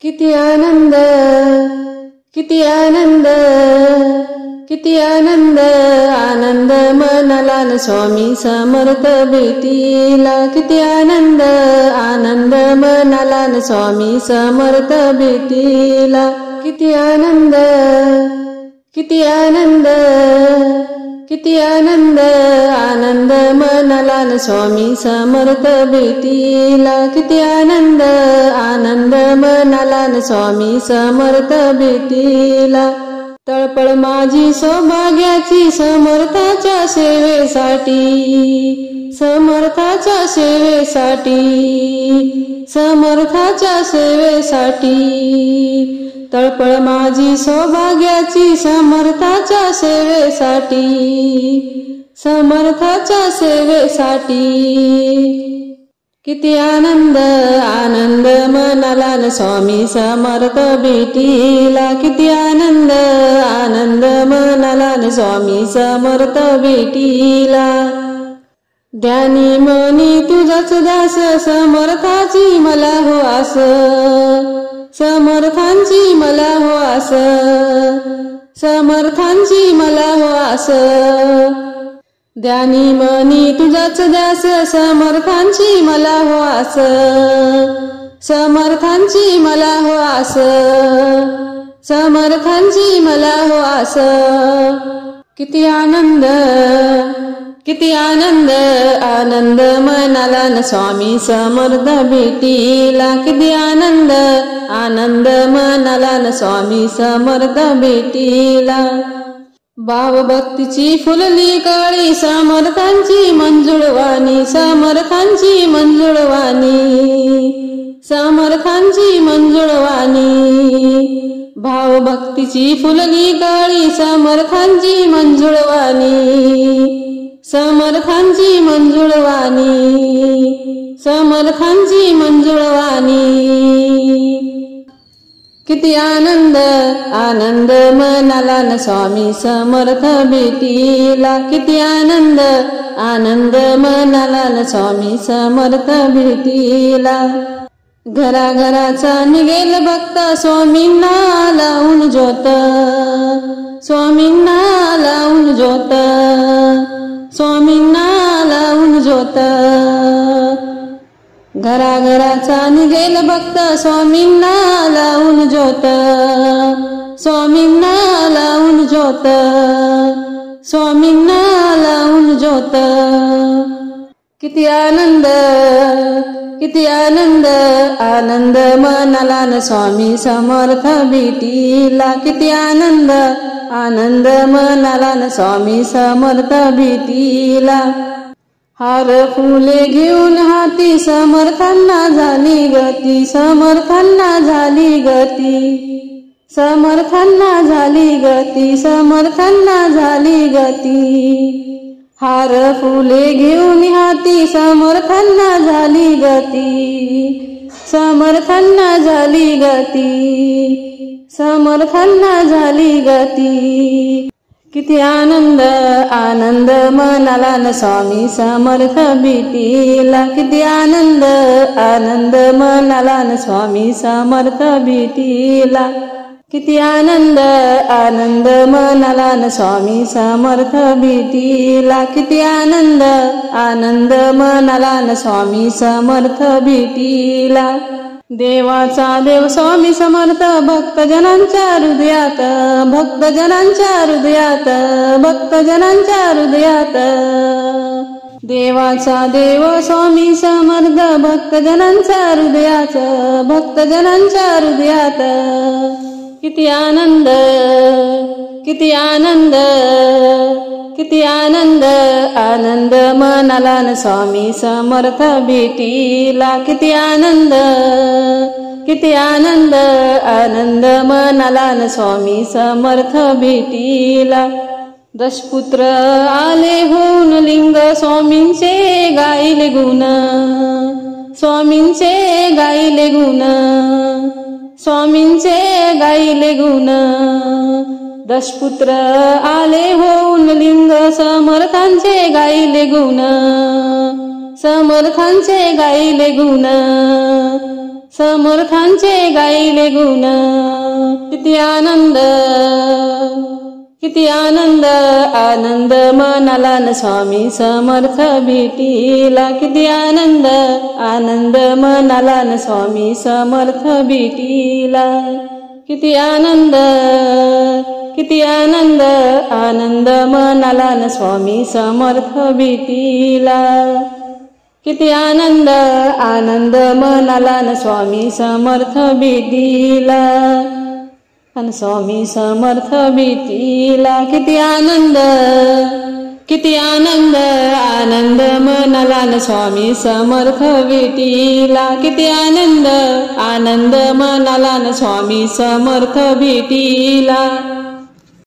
किती आनंद, किती आनंद, किती आनंद, आनंद मनाला न स्वामी समर्थ भेटीला. किती आनंद, आनंद मनाला न स्वामी समर्थ भेटीला. किती आनंद, किती आनंद, किती आनंद, आनंद मनाला न स्वामी समर्थ भेटीला. किती आनंद, आनंद मनाला न स्वामी समर्थ भेटीला. तळपळ माझी सौभाग्याची समर्थाच्या सेवेसाठी, समर्थाच्या सेवेसाठी, समर्थाच्या सेवेसाठी. तळपळ माझी सौभाग्याची समर्थाच्या सेवेसाठी, समर्थाच्या सेवेसाठी. किती आनंद, आनंद मनाला न स्वामी समर्थ भेटीला. किती आनंद, आनंद मनाला न स्वामी समर्थ भेटीला. ध्यानी मनी तुझाच दास, समर्थाची मला हो आस, समर्थांची मला हो आस, समर्थांची मला हो आस. ध्यानी मनी तुझाच दास, समर्थांची मला हो आस, समर्थांची मला हो आस, समर्थांची मला हो आस. किती आनंद, किती आनंद, आनंद मनाला न स्वामी समर्थ भेटीला. किती आनंद, आनंद मनाला न स्वामी समर्थ भेटीला. भावभक्तीची फुलली काळी, समर्थांची मंजुळवाणी, समर्थांची मंजुळवाणी, समर्थांची मंजुळवाणी. भावभक्तीची फुलली काळी, समर्थांची मंजुळवाणी, समर्थांची मंजुळवाणी, समर्थांची मंजुळवाणी. किती आनंद, आनंद मनाला न स्वामी समर्थ भेटीला. किती आनंद, आनंद मनाला न स्वामी समर्थ भेटीला. घराघराचा निघेल भक्त, स्वामींना लावून ज्योत, स्वामींना लावून ज्योत, स्वामींना लावून ज्योत. घराघराचा निघेल भक्त, स्वामींना लावून ज्योत, स्वामींना लावून ज्योत, स्वामींना लावून ज्योत. किती आनंद, किती आनंद, आनंद मनाला न स्वामी समर्थ भेटीला. किती आनंद, आनंद मनाला न स्वामी समर्थ भेटीला. हार फुले घेऊन हाती, समर्थांना झाली गती, समर्थांना झाली गती, समर्थांना झाली गती, समर्थांना झाली गती. हार फुले घेऊन हाती, समर्थांना झाली गती, समर्थांना झाली गती, समर्थांना झाली गती. किती आनंद, आनंद मनाला न स्वामी समर्थ भेटीला. किती आनंद, आनंद मनाला न स्वामी समर्थ भेटीला. किती आनंद, आनंद मनाला न स्वामी समर्थ भेटीला. किती आनंद, आनंद मनाला न स्वामी समर्थ भेटीला. देवाचा देव स्वामी समर्थ, भक्तजनांच्या हृदयात, भक्तजनांच्या हृदयात, भक्तजनांच्या हृदयात. देवाचा देव स्वामी समर्थ, भक्तजनांच्या हृदयात, भक्तजनांच्या हृदयात. किती आनंद, किती आनंद, किती आनंद, आनंद मनाला न स्वामी समर्थ भेटीला. किती आनंद, किती आनंद, आनंद मनाला न स्वामी समर्थ भेटीला. दशपुत्र आले होऊन लिंग, स्वामींचे गायले गुण, स्वामींचे गायले गुण, स्वामींचे गायले गुण. दशपुत्र आले होऊन लिंग, समर्थांचे गायले गुण, समर्थांचे गायले गुण, समर्थांचे गायले गुण किती आनंद किती आनंद आनंद मनाला न स्वामी समर्थ भेटीला किती आनंद आनंद मनाला न स्वामी समर्थ भेटीला किती आनंद आनंद मनाला न स्वामी समर्थ भेटीला किती आनंद आनंद मनाला न स्वामी समर्थ भेटीला अन स्वामी समर्थ भेटीला किती आनंद आनंद मनाला न स्वामी समर्थ भेटीला किती आनंद मनाला न स्वामी समर्थ भेटीला